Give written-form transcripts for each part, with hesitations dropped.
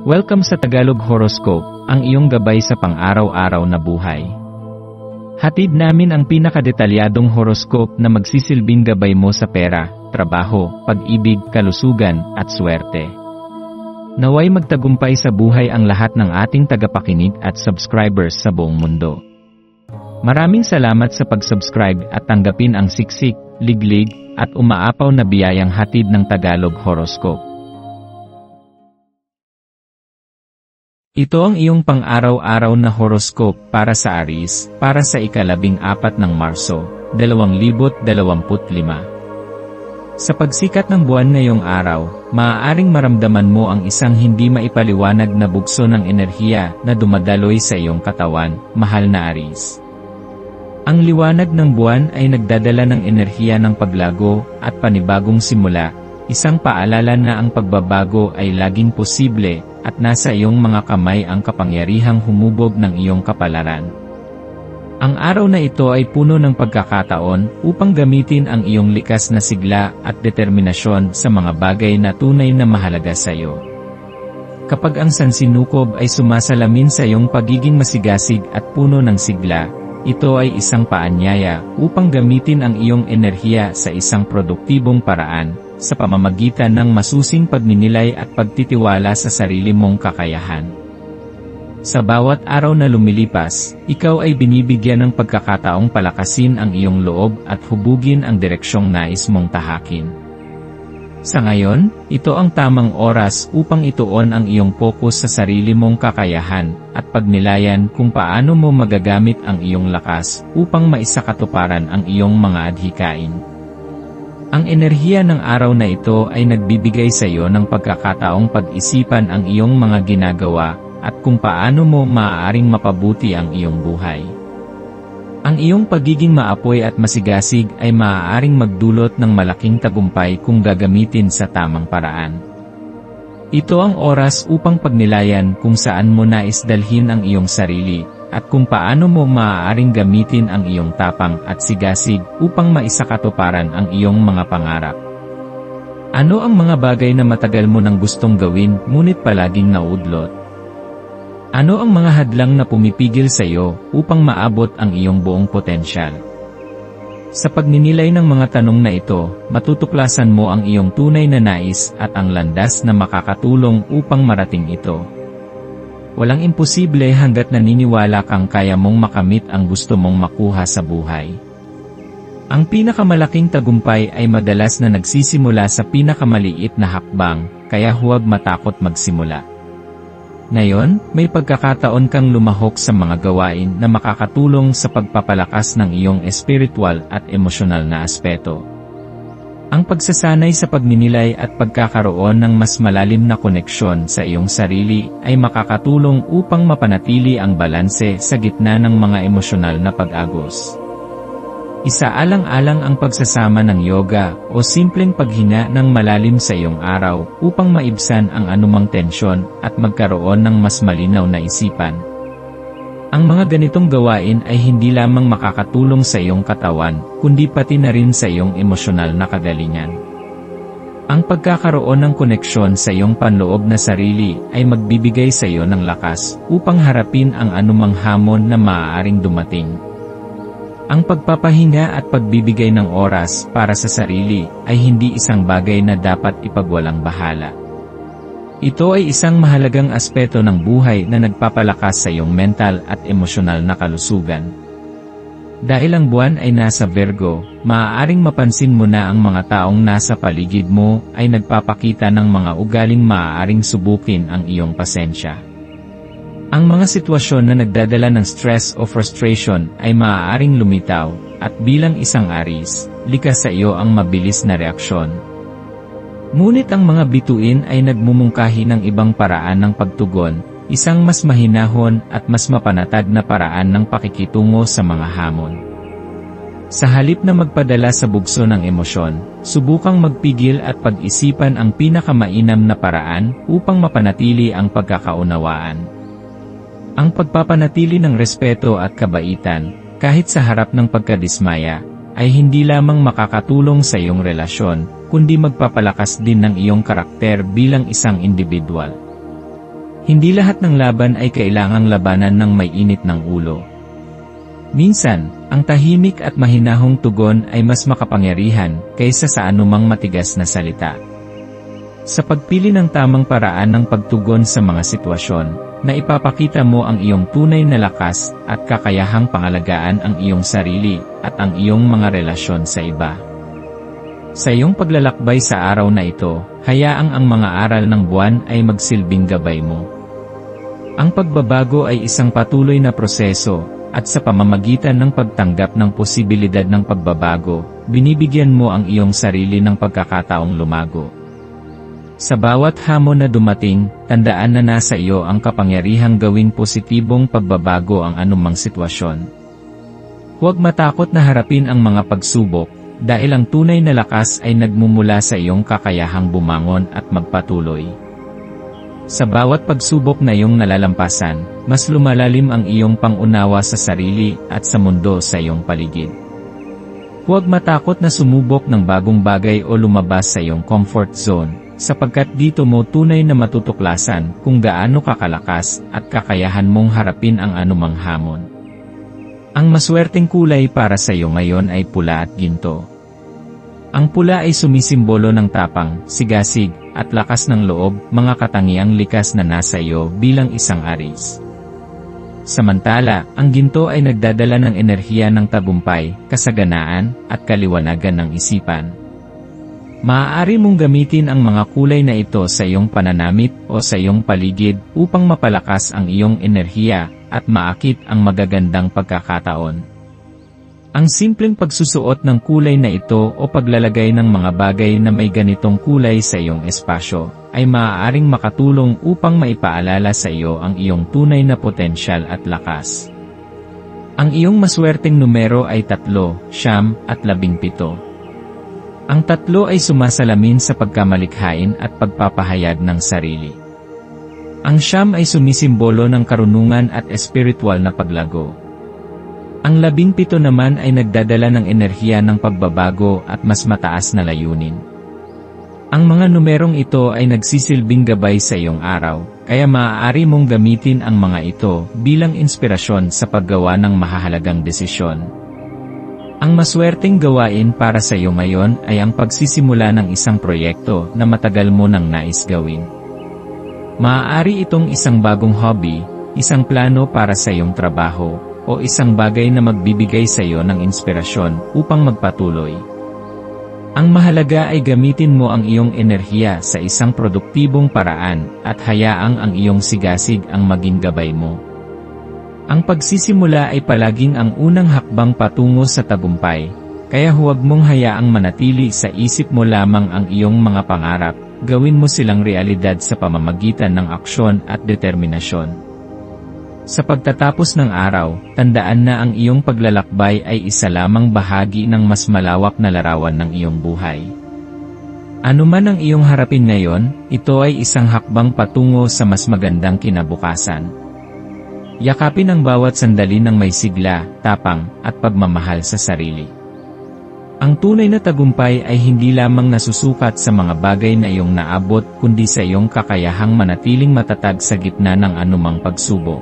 Welcome sa Tagalog Horoscope, ang iyong gabay sa pang-araw-araw na buhay. Hatid namin ang pinakadetalyadong horoscope na magsisilbing gabay mo sa pera, trabaho, pag-ibig, kalusugan, at swerte. Naway magtagumpay sa buhay ang lahat ng ating tagapakinig at subscribers sa buong mundo. Maraming salamat sa pag-subscribe at tanggapin ang siksik, liglig, at umaapaw na biyayang hatid ng Tagalog Horoscope. Ito ang iyong pang-araw-araw na horoscope para sa Aries, para sa ika-14 ng Marso, 2025. Sa pagsikat ng buwan ngayong araw, maaaring maramdaman mo ang isang hindi maipaliwanag na bugso ng enerhiya na dumadaloy sa iyong katawan, mahal na Aries. Ang liwanag ng buwan ay nagdadala ng enerhiya ng paglago at panibagong simula, isang paalala na ang pagbabago ay laging posible, at nasa iyong mga kamay ang kapangyarihang humubog ng iyong kapalaran. Ang araw na ito ay puno ng pagkakataon upang gamitin ang iyong likas na sigla at determinasyon sa mga bagay na tunay na mahalaga sa iyo. Kapag ang sansinukob ay sumasalamin sa iyong pagiging masigasig at puno ng sigla, ito ay isang paanyaya upang gamitin ang iyong enerhiya sa isang produktibong paraan, sa pamamagitan ng masusing pagninilay at pagtitiwala sa sarili mong kakayahan. Sa bawat araw na lumilipas, ikaw ay binibigyan ng pagkakataong palakasin ang iyong loob at hubugin ang direksyong nais mong tahakin. Sa ngayon, ito ang tamang oras upang ituon ang iyong focus sa sarili mong kakayahan at pagnilayan kung paano mo magagamit ang iyong lakas upang maisakatuparan ang iyong mga adhikain. Ang enerhiya ng araw na ito ay nagbibigay sa iyo ng pagkakataong pag-isipan ang iyong mga ginagawa at kung paano mo maaaring mapabuti ang iyong buhay. Ang iyong pagiging maapoy at masigasig ay maaaring magdulot ng malaking tagumpay kung gagamitin sa tamang paraan. Ito ang oras upang pagnilayan kung saan mo nais dalhin ang iyong sarili, at kung paano mo maaaring gamitin ang iyong tapang at sigasig upang maisakatuparan ang iyong mga pangarap. Ano ang mga bagay na matagal mo nang gustong gawin ngunit palaging naudlot? Ano ang mga hadlang na pumipigil sa iyo upang maabot ang iyong buong potensyal? Sa pagninilay ng mga tanong na ito, matutuklasan mo ang iyong tunay na nais at ang landas na makakatulong upang marating ito. Walang imposible hanggat naniniwala kang kaya mong makamit ang gusto mong makuha sa buhay. Ang pinakamalaking tagumpay ay madalas na nagsisimula sa pinakamaliit na hakbang, kaya huwag matakot magsimula. Ngayon, may pagkakataon kang lumahok sa mga gawain na makakatulong sa pagpapalakas ng iyong espiritual at emosyonal na aspeto. Ang pagsasanay sa pagninilay at pagkakaroon ng mas malalim na koneksyon sa iyong sarili ay makakatulong upang mapanatili ang balanse sa gitna ng mga emosyonal na pag-agos. Isaalang-alang ang pagsasama ng yoga o simpleng paghinga ng malalim sa iyong araw upang maibsan ang anumang tensyon at magkaroon ng mas malinaw na isipan. Ang mga ganitong gawain ay hindi lamang makakatulong sa iyong katawan, kundi pati na rin sa iyong emosyonal na kagalingan. Ang pagkakaroon ng koneksyon sa iyong panloob na sarili ay magbibigay sa iyo ng lakas upang harapin ang anumang hamon na maaaring dumating. Ang pagpapahinga at pagbibigay ng oras para sa sarili ay hindi isang bagay na dapat ipagwalang bahala. Ito ay isang mahalagang aspeto ng buhay na nagpapalakas sa iyong mental at emosyonal na kalusugan. Dahil ang buwan ay nasa Virgo, maaaring mapansin mo na ang mga taong nasa paligid mo ay nagpapakita ng mga ugaling maaaring subukin ang iyong pasensya. Ang mga sitwasyon na nagdadala ng stress o frustration ay maaaring lumitaw, at bilang isang Aries, likas sa iyo ang mabilis na reaksyon. Ngunit ang mga bituin ay nagmumungkahi ng ibang paraan ng pagtugon, isang mas mahinahon at mas mapanatag na paraan ng pakikitungo sa mga hamon. Sa halip na magpadala sa bugso ng emosyon, subukang magpigil at pag-isipan ang pinakamainam na paraan upang mapanatili ang pagkakaunawaan. Ang pagpapanatili ng respeto at kabaitan, kahit sa harap ng pagkadismaya, ay hindi lamang makakatulong sa iyong relasyon, kundi magpapalakas din ng iyong karakter bilang isang individual. Hindi lahat ng laban ay kailangang labanan ng may init ng ulo. Minsan, ang tahimik at mahinahong tugon ay mas makapangyarihan kaysa sa anumang matigas na salita. Sa pagpili ng tamang paraan ng pagtugon sa mga sitwasyon, na ipapakita mo ang iyong tunay na lakas at kakayahang pangalagaan ang iyong sarili at ang iyong mga relasyon sa iba. Sa iyong paglalakbay sa araw na ito, hayaang ang mga aral ng buwan ay magsilbing gabay mo. Ang pagbabago ay isang patuloy na proseso, at sa pamamagitan ng pagtanggap ng posibilidad ng pagbabago, binibigyan mo ang iyong sarili ng pagkakataong lumago. Sa bawat hamon na dumating, tandaan na nasa iyo ang kapangyarihang gawing positibong pagbabago ang anumang sitwasyon. Huwag matakot na harapin ang mga pagsubok, dahil ang tunay na lakas ay nagmumula sa iyong kakayahang bumangon at magpatuloy. Sa bawat pagsubok na iyong nalalampasan, mas lumalalim ang iyong pangunawa sa sarili at sa mundo sa iyong paligid. Huwag matakot na sumubok ng bagong bagay o lumabas sa iyong comfort zone, sapagkat dito mo tunay na matutuklasan kung gaano kakalakas at kakayahan mong harapin ang anumang hamon. Ang maswerteng kulay para sa iyo ngayon ay pula at ginto. Ang pula ay sumisimbolo ng tapang, sigasig, at lakas ng loob, mga katangiang likas na nasa iyo bilang isang Aries. Samantala, ang ginto ay nagdadala ng enerhiya ng tagumpay, kasaganaan, at kaliwanagan ng isipan. Maaari mong gamitin ang mga kulay na ito sa iyong pananamit o sa iyong paligid upang mapalakas ang iyong enerhiya at maakit ang magagandang pagkakataon. Ang simpleng pagsusuot ng kulay na ito o paglalagay ng mga bagay na may ganitong kulay sa iyong espasyo ay maaaring makatulong upang maipaalala sa iyo ang iyong tunay na potensyal at lakas. Ang iyong maswerteng numero ay 3, 9 at 17. Ang 3 ay sumasalamin sa pagkamalikhain at pagpapahayag ng sarili. Ang 9 ay sumisimbolo ng karunungan at espiritual na paglago. Ang 17 naman ay nagdadala ng enerhiya ng pagbabago at mas mataas na layunin. Ang mga numerong ito ay nagsisilbing gabay sa iyong araw, kaya maaari mong gamitin ang mga ito bilang inspirasyon sa paggawa ng mahahalagang desisyon. Ang maswerteng gawain para sa iyo ngayon ay ang pagsisimula ng isang proyekto na matagal mo nang nais gawin. Maaari itong isang bagong hobby, isang plano para sa iyong trabaho, o isang bagay na magbibigay sa iyo ng inspirasyon upang magpatuloy. Ang mahalaga ay gamitin mo ang iyong enerhiya sa isang produktibong paraan at hayaang ang iyong sigasig ang maging gabay mo. Ang pagsisimula ay palaging ang unang hakbang patungo sa tagumpay, kaya huwag mong hayaang manatili sa isip mo lamang ang iyong mga pangarap, gawin mo silang realidad sa pamamagitan ng aksyon at determinasyon. Sa pagtatapos ng araw, tandaan na ang iyong paglalakbay ay isa lamang bahagi ng mas malawak na larawan ng iyong buhay. Ano man ang iyong harapin ngayon, ito ay isang hakbang patungo sa mas magandang kinabukasan. Yakapin ang bawat sandali ng may sigla, tapang, at pagmamahal sa sarili. Ang tunay na tagumpay ay hindi lamang nasusukat sa mga bagay na iyong naabot kundi sa iyong kakayahang manatiling matatag sa gitna ng anumang pagsubok.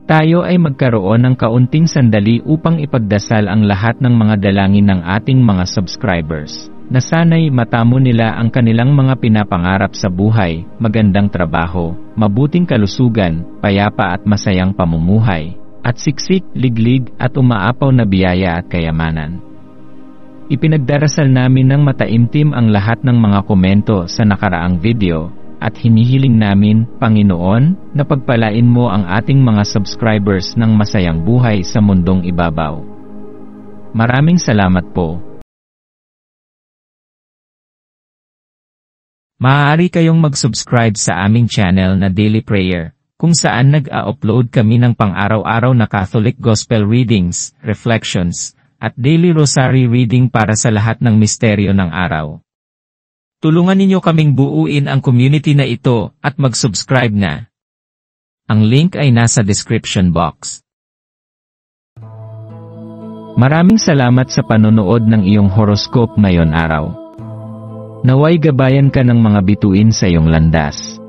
Tayo ay magkaroon ng kaunting sandali upang ipagdasal ang lahat ng mga dalangin ng ating mga subscribers, na sana'y matamo nila ang kanilang mga pinapangarap sa buhay, magandang trabaho, mabuting kalusugan, payapa at masayang pamumuhay, at siksik, liglig at umaapaw na biyaya at kayamanan. Ipinagdarasal namin ng mataimtim ang lahat ng mga komento sa nakaraang video, at hinihiling namin, Panginoon, na pagpalain mo ang ating mga subscribers ng masayang buhay sa mundong ibabaw. Maraming salamat po. Maaari kayong mag-subscribe sa aming channel na Daily Prayer, kung saan nag-a-upload kami ng pang-araw-araw na Catholic Gospel Readings, Reflections, at Daily Rosary Reading para sa lahat ng misteryo ng araw. Tulungan ninyo kaming buuin ang community na ito at mag-subscribe na. Ang link ay nasa description box. Maraming salamat sa panonood ng iyong horoscope ngayon araw. Naway gabayan ka ng mga bituin sa iyong landas.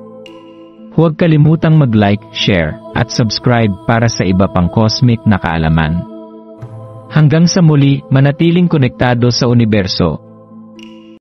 Huwag kalimutang mag-like, share, at subscribe para sa iba pang cosmic na kaalaman. Hanggang sa muli, manatiling konektado sa universo.